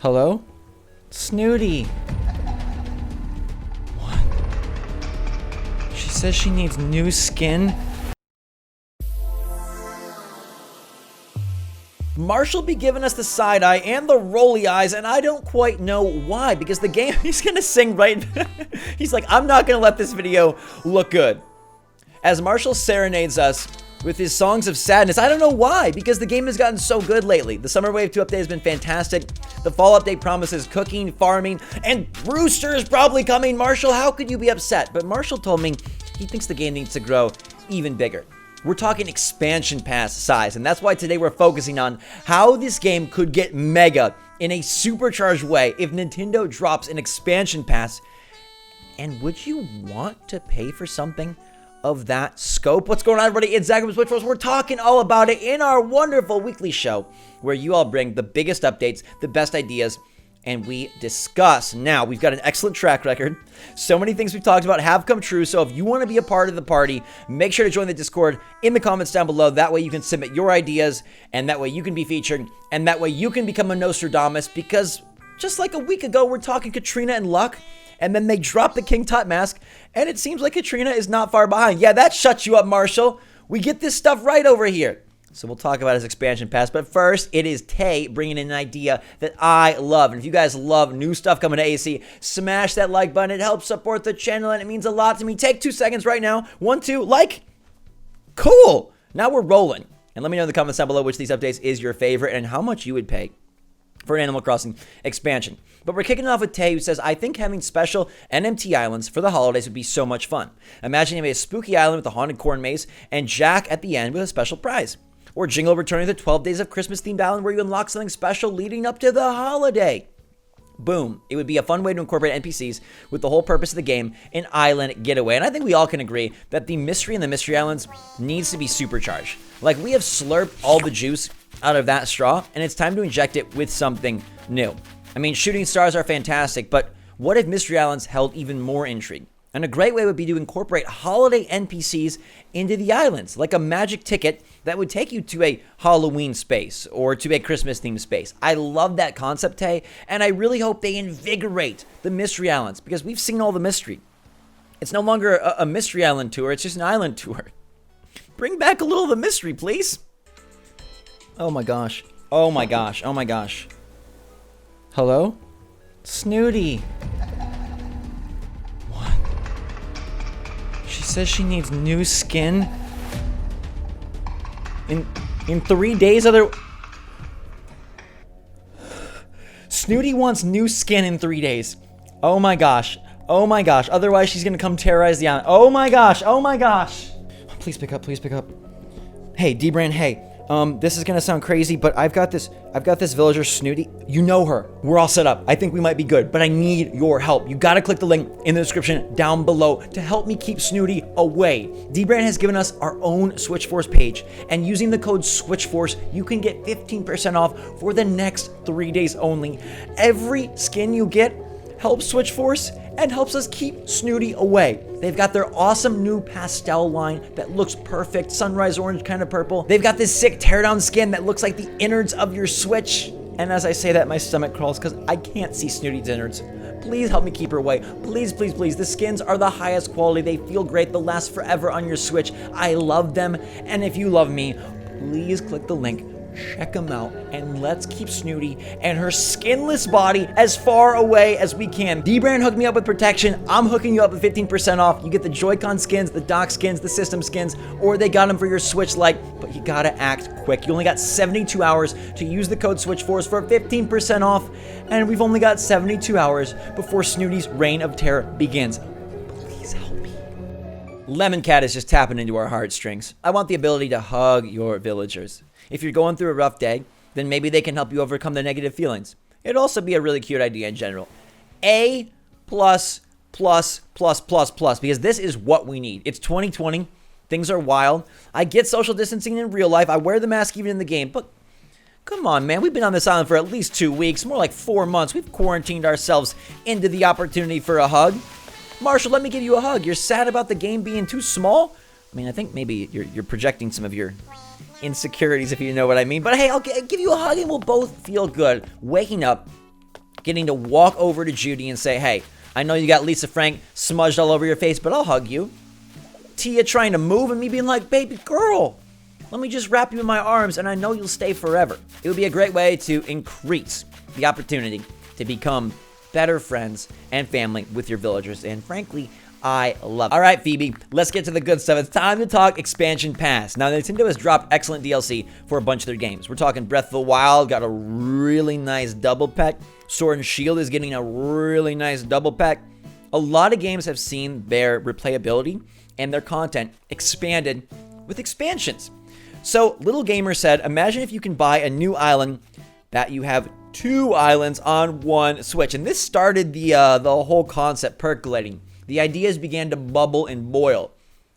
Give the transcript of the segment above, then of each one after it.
Hello? Snooty. What? She says she needs new skin? Marshall be giving us the side eye and the rolly eyes, and I don't quite know why, because the game, he's gonna sing right. He's like, I'm not gonna let this video look good. As Marshall serenades us with his songs of sadness, I don't know why, because the game has gotten so good lately. The Summer Wave 2 update has been fantastic. The Fall update promises cooking, farming, and Brewster is probably coming. Marshall, how could you be upset? But Marshall told me he thinks the game needs to grow even bigger. We're talking expansion pass size, and that's why today we're focusing on how this game could get mega in a supercharged way if Nintendo drops an expansion pass. And would you want to pay for something of that scope? What's going on, everybody? It's Zach from SwitchForce. We're talking all about it in our wonderful weekly show where you all bring the biggest updates, the best ideas, and we discuss. Now, we've got an excellent track record. So many things we've talked about have come true. So if you want to be a part of the party, make sure to join the Discord in the comments down below. That way you can submit your ideas, and that way you can be featured, and that way you can become a Nostradamus, because just like a week ago, we're talking Katrina and Luck, and then they dropped the King Tut mask, and it seems like Katrina is not far behind. Yeah, that shuts you up, Marshall. We get this stuff right over here. So we'll talk about his expansion pass, but first, it is Tay bringing in an idea that I love. And if you guys love new stuff coming to AC, smash that like button. It helps support the channel, and it means a lot to me. Take 2 seconds right now. 1, 2, like. Cool. Now we're rolling. And let me know in the comments down below which of these updates is your favorite and how much you would pay for an Animal Crossing expansion. But we're kicking it off with Tay, who says, I think having special NMT islands for the holidays would be so much fun. Imagine having a spooky island with a haunted corn maze and Jack at the end with a special prize. Or Jingle returning to the 12 Days of Christmas themed island where you unlock something special leading up to the holiday. Boom. It would be a fun way to incorporate NPCs with the whole purpose of the game, an island getaway. And I think we all can agree that the mystery in the Mystery Islands needs to be supercharged. Like, we have slurped all the juice out of that straw, and it's time to inject it with something new. I mean, shooting stars are fantastic, but what if Mystery Islands held even more intrigue? And a great way would be to incorporate holiday NPCs into the islands, like a magic ticket that would take you to a Halloween space or to a Christmas-themed space. I love that concept, Tay, and I really hope they invigorate the Mystery Islands, because we've seen all the mystery. It's no longer a Mystery Island tour, it's just an island tour. Bring back a little of the mystery, please. Oh my gosh. Oh my gosh. Oh my gosh. Hello? Snooty. What? She says she needs new skin? In 3 days, Snooty wants new skin in 3 days. Oh my gosh. Oh my gosh. Otherwise, she's gonna come terrorize the island. Oh my gosh. Oh my gosh. Please pick up. Please pick up. Hey, D-Brand, hey. This is gonna sound crazy, but I've got this villager, Snooty. You know her. We're all set up. I think we might be good, but I need your help. You gotta click the link in the description down below to help me keep Snooty away. D-Brand has given us our own SwitchForce page, and using the code SwitchForce, you can get 15% off for the next 3 days only. Every skin you get helps SwitchForce and helps us keep Snooty away. They've got their awesome new pastel line that looks perfect, sunrise orange kind of purple. They've got this sick teardown skin that looks like the innards of your Switch. And as I say that, my stomach crawls because I can't see Snooty's innards. Please help me keep her away. Please, please, please. The skins are the highest quality. They feel great. They'll last forever on your Switch. I love them. And if you love me, please click the link. Check them out, and let's keep Snooty and her skinless body as far away as we can. D-Brand hooked me up with protection. I'm hooking you up with 15% off. You get the Joy-Con skins, the dock skins, the system skins, or they got them for your Switch Lite, but you gotta act quick. You only got 72 hours to use the code SwitchForce for 15% off, and we've only got 72 hours before Snooty's reign of terror begins. Please help me. Lemon Cat is just tapping into our heartstrings. I want the ability to hug your villagers. If you're going through a rough day, then maybe they can help you overcome the negative feelings. It'd also be a really cute idea in general. A+++++, because this is what we need. It's 2020. Things are wild. I get social distancing in real life. I wear the mask even in the game, but come on, man. We've been on this island for at least 2 weeks, more like 4 months. We've quarantined ourselves into the opportunity for a hug. Marshall, let me give you a hug. You're sad about the game being too small? I mean, I think maybe you're projecting some of your insecurities, if you know what I mean. But hey, I'll give you a hug and we'll both feel good. Waking up getting to walk over to Judy and say, hey, I know you got Lisa Frank smudged all over your face, but I'll hug you. Tia trying to move and me being like, baby girl, let me just wrap you in my arms and I know you'll stay forever. It would be a great way to increase the opportunity to become better friends and family with your villagers. And frankly, I love it. All right, Phoebe, let's get to the good stuff. It's time to talk expansion pass. Now, Nintendo has dropped excellent DLC for a bunch of their games. We're talking Breath of the Wild, got a really nice double pack. Sword and Shield is getting a really nice double pack. A lot of games have seen their replayability and their content expanded with expansions. So, Little Gamer said, imagine if you can buy a new island that you have 2 islands on one Switch. And this started the whole concept percolating. The ideas began to bubble and boil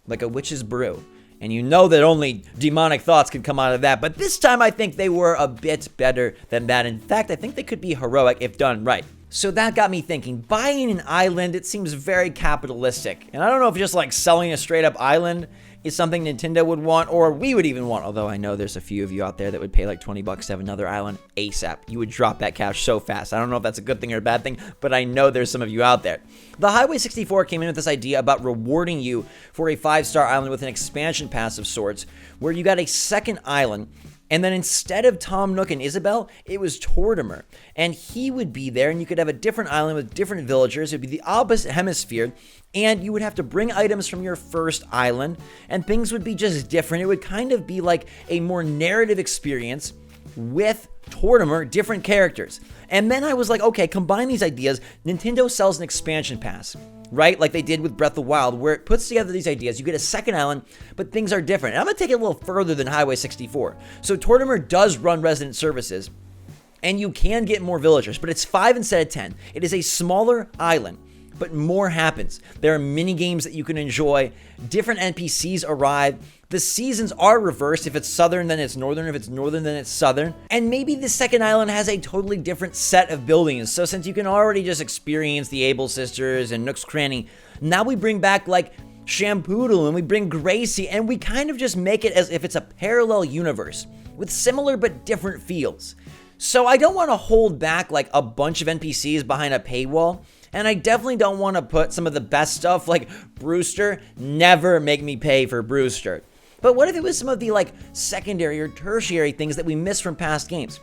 like a witch's brew. And you know that only demonic thoughts can come out of that. But this time I think they were a bit better than that. In fact, I think they could be heroic if done right. So that got me thinking, buying an island, it seems very capitalistic. And I don't know if just like selling a straight up island is something Nintendo would want, or we would even want, although I know there's a few of you out there that would pay like $20 to have another island ASAP. You would drop that cash so fast. I don't know if that's a good thing or a bad thing, but I know there's some of you out there. The Highway 64 came in with this idea about rewarding you for a 5-star island with an expansion pass of sorts, where you got a second island. And then instead of Tom Nook and Isabelle, it was Tortimer. And he would be there, and you could have a different island with different villagers. It would be the opposite hemisphere, and you would have to bring items from your first island, and things would be just different. It would kind of be like a more narrative experience with Tortimer, different characters. And then I was like, okay, combine these ideas. Nintendo sells an expansion pass, right? Like they did with Breath of the Wild, where it puts together these ideas. You get a second island, but things are different. And I'm going to take it a little further than Highway 64. So Tortimer does run resident services, and you can get more villagers, but it's 5 instead of 10. It is a smaller island, but more happens. There are mini games that you can enjoy. Different NPCs arrive. The seasons are reversed. If it's southern, then it's northern. If it's northern, then it's southern. And maybe the second island has a totally different set of buildings. So since you can already just experience the Able Sisters and Nook's Cranny, now we bring back like Shampoodle and we bring Gracie, and we kind of just make it as if it's a parallel universe with similar but different feels. So I don't want to hold back like a bunch of NPCs behind a paywall. And I definitely don't want to put some of the best stuff like Brewster. Never make me pay for Brewster. But what if it was some of the like secondary or tertiary things that we miss from past games?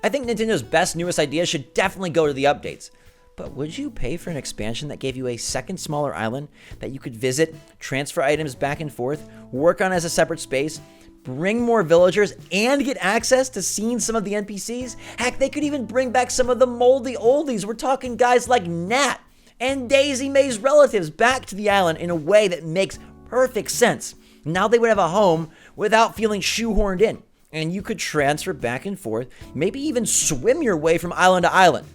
I think Nintendo's best, newest ideas should definitely go to the updates. But would you pay for an expansion that gave you a second smaller island that you could visit, transfer items back and forth, work on as a separate space, bring more villagers, and get access to seeing some of the NPCs? Heck, they could even bring back some of the moldy oldies. We're talking guys like Nat and Daisy May's relatives back to the island in a way that makes perfect sense. Now they would have a home without feeling shoehorned in, and you could transfer back and forth, maybe even swim your way from island to island.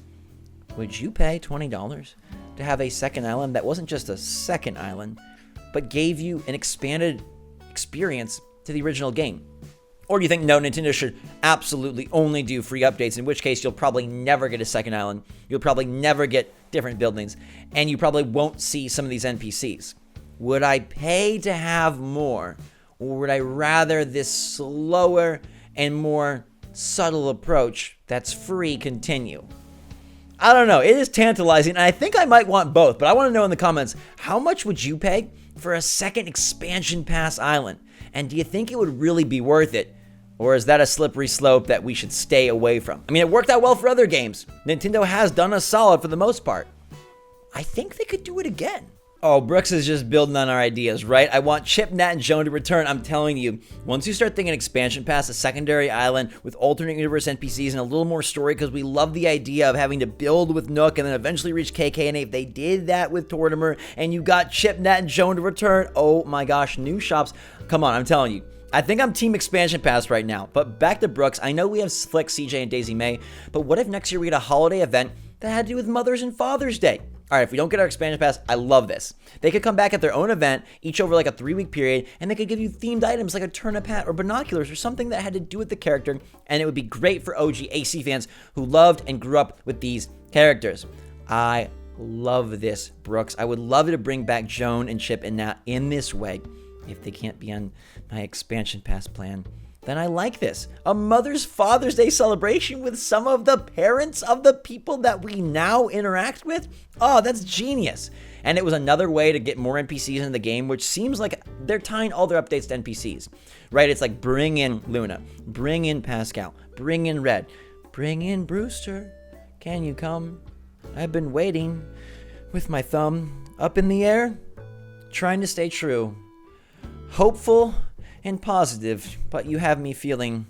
Would you pay $20 to have a second island that wasn't just a second island, but gave you an expanded experience to the original game? Or do you think, no, Nintendo should absolutely only do free updates, in which case you'll probably never get a second island, you'll probably never get different buildings, and you probably won't see some of these NPCs? Would I pay to have more, or would I rather this slower and more subtle approach that's free continue? I don't know. It is tantalizing, and I think I might want both, but I want to know in the comments, how much would you pay for a second expansion pass island? And do you think it would really be worth it? Or is that a slippery slope that we should stay away from? I mean, it worked out well for other games. Nintendo has done us solid for the most part. I think they could do it again. Oh, Brooks is just building on our ideas, right? I want Chip, Nat, and Joan to return. I'm telling you, once you start thinking expansion pass, a secondary island with alternate universe NPCs and a little more story, because we love the idea of having to build with Nook and then eventually reach KK and 8. If they did that with Tortimer and you got Chip, Nat, and Joan to return, oh my gosh, new shops. Come on, I'm telling you. I think I'm team expansion pass right now. But back to Brooks, I know we have Flick, CJ, and Daisy May, but what if next year we get a holiday event that had to do with Mother's and Father's Day? All right, if we don't get our expansion pass, I love this. They could come back at their own event, each over like a 3-week period, and they could give you themed items like a turnip hat or binoculars or something that had to do with the character, and it would be great for OG AC fans who loved and grew up with these characters. I love this, Brooks. I would love to bring back Joan and Chip and Nat in this way. If they can't be on my expansion pass plan, then I like this. A Mother's Father's Day celebration with some of the parents of the people that we now interact with. Oh, that's genius. And it was another way to get more NPCs in the game, which seems like they're tying all their updates to NPCs, right? It's like bring in Luna, bring in Pascal, bring in Red, bring in Brewster. Can you come? I've been waiting with my thumb up in the air, trying to stay true, hopeful and positive, but you have me feeling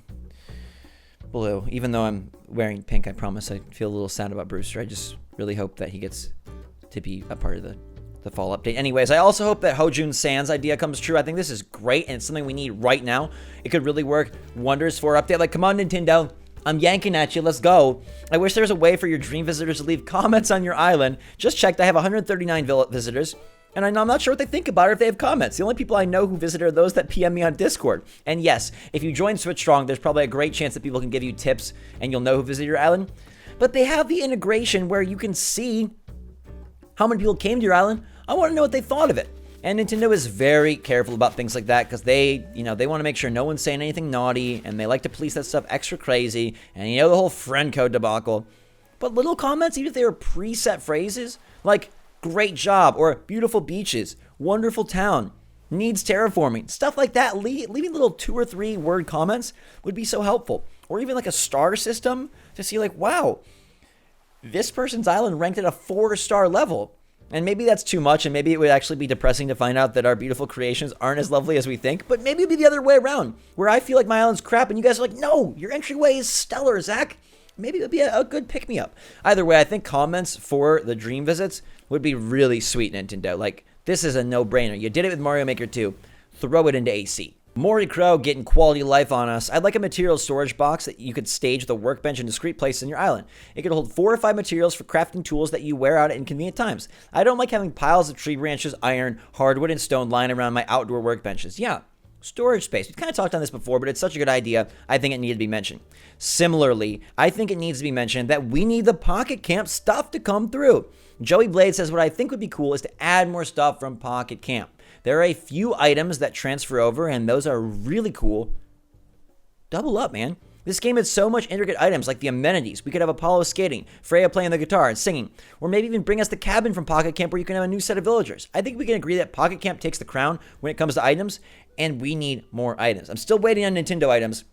blue. Even though I'm wearing pink, I promise I feel a little sad about Brewster. I just really hope that he gets to be a part of the fall update. Anyways, I also hope that Hojun San's idea comes true. I think this is great, and it's something we need right now. It could really work wonders for update. Like, come on, Nintendo. I'm yanking at you. Let's go. I wish there was a way for your dream visitors to leave comments on your island. Just checked. I have 139 visitors, and I'm not sure what they think about it if they have comments. The only people I know who visit are those that PM me on Discord. And yes, if you join Switch Strong, there's probably a great chance that people can give you tips, and you'll know who visited your island. But they have the integration where you can see how many people came to your island. I want to know what they thought of it. And Nintendo is very careful about things like that because they want to make sure no one's saying anything naughty, and they like to police that stuff extra crazy. And the whole friend code debacle. But little comments, even if they were preset phrases, like great job or beautiful beaches, wonderful town, needs terraforming, stuff like that, leaving little 2 or 3 word comments would be so helpful. Or even like a star system to see like, wow, this person's island ranked at a 4-star level. And maybe that's too much, and maybe it would actually be depressing to find out that our beautiful creations aren't as lovely as we think. But maybe it'd be the other way around, where I feel like my island's crap, and you guys are like, no, your entryway is stellar, Zach. Maybe it would be a good pick-me-up. Either way, I think comments for the dream visits would be really sweet, Nintendo. Like, this is a no-brainer. You did it with Mario Maker 2. Throw it into AC. Maury Crow getting quality life on us. I'd like a material storage box that you could stage the workbench in discrete places in your island. It could hold 4 or 5 materials for crafting tools that you wear out at inconvenient times. I don't like having piles of tree branches, iron, hardwood, and stone lying around my outdoor workbenches. Yeah, storage space. We've kind of talked on this before, but it's such a good idea. I think it needed to be mentioned. Similarly, I think it needs to be mentioned that we need the Pocket Camp stuff to come through. Joey Blade says what I think would be cool is to add more stuff from Pocket Camp. There are a few items that transfer over, and those are really cool. Double up, man. This game has so much intricate items, like the amenities. We could have Apollo skating, Freya playing the guitar and singing, or maybe even bring us the cabin from Pocket Camp where you can have a new set of villagers. I think we can agree that Pocket Camp takes the crown when it comes to items, and we need more items. I'm still waiting on Nintendo items.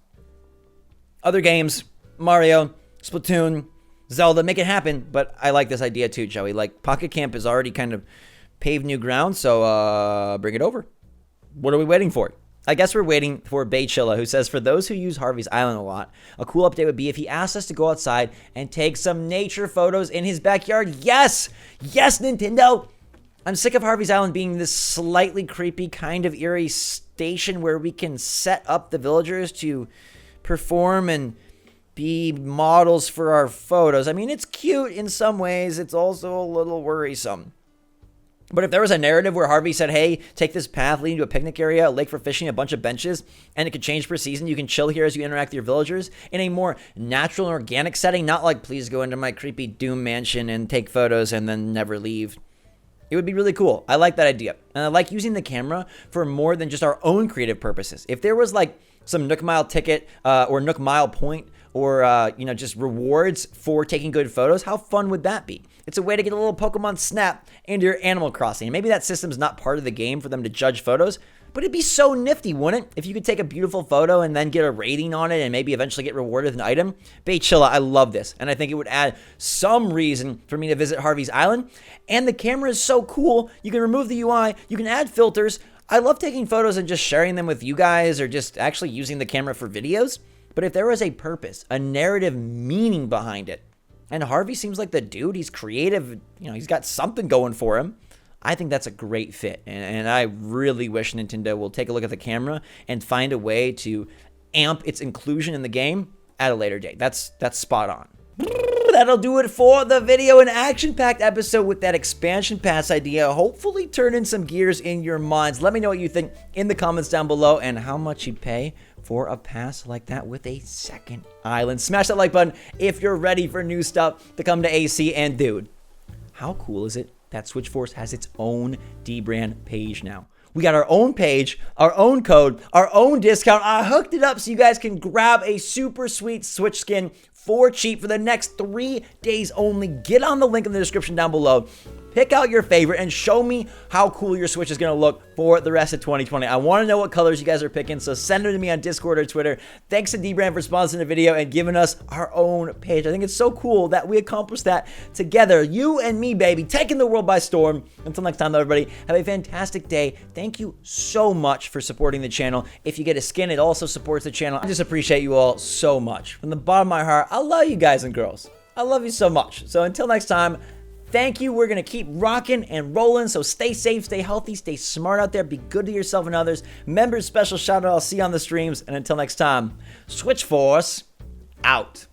Other games, Mario, Splatoon, Zelda, make it happen, but I like this idea too, Joey. Like, Pocket Camp is already kind of paved new ground, so bring it over. What are we waiting for? I guess we're waiting for Baychilla, who says, for those who use Harvey's Island a lot, a cool update would be if he asked us to go outside and take some nature photos in his backyard. Yes! Yes, Nintendo! I'm sick of Harvey's Island being this slightly creepy, kind of eerie station where we can set up the villagers to perform and be models for our photos. I mean, it's cute in some ways. It's also a little worrisome. But if there was a narrative where Harvey said, hey, take this path leading to a picnic area, a lake for fishing, a bunch of benches, and it could change per season, you can chill here as you interact with your villagers in a more natural and organic setting, not like, please go into my creepy Doom mansion and take photos and then never leave. It would be really cool. I like that idea. And I like using the camera for more than just our own creative purposes. If there was like some Nook Mile ticket or Nook Mile point or, just rewards for taking good photos, how fun would that be? It's a way to get a little Pokemon Snap into your Animal Crossing. Maybe that system's not part of the game for them to judge photos, but it'd be so nifty, wouldn't it? If you could take a beautiful photo and then get a rating on it and maybe eventually get rewarded with an item. Baychilla, I love this. And I think it would add some reason for me to visit Harvey's Island. And the camera is so cool. You can remove the UI. You can add filters. I love taking photos and just sharing them with you guys or just actually using the camera for videos. But if there was a purpose, a narrative meaning behind it, and Harvey seems like the dude, he's creative, he's got something going for him, I think that's a great fit. And I really wish Nintendo will take a look at the camera and find a way to amp its inclusion in the game at a later date. That's spot on. That'll do it for the video, an action-packed episode with that expansion pass idea. Hopefully turning some gears in your minds. Let me know what you think in the comments down below and how much you pay for a pass like that with a second island. Smash that like button if you're ready for new stuff to come to AC. And dude, how cool is it that SwitchForce has its own D-brand page now? We got our own page, our own code, our own discount. I hooked it up so you guys can grab a super sweet Switch skin for cheap for the next 3 days only. Get on the link in the description down below. Pick out your favorite and show me how cool your Switch is going to look for the rest of 2020. I want to know what colors you guys are picking, so send them to me on Discord or Twitter. Thanks to D-Brand for sponsoring the video and giving us our own page. I think it's so cool that we accomplished that together. You and me, baby, taking the world by storm. Until next time, everybody, have a fantastic day. Thank you so much for supporting the channel. If you get a skin, it also supports the channel. I just appreciate you all so much. From the bottom of my heart, I love you guys and girls. I love you so much. So until next time, thank you. We're going to keep rocking and rolling. So stay safe, stay healthy, stay smart out there. Be good to yourself and others. Members, special shout out. I'll see you on the streams. And until next time, SwitchForce out.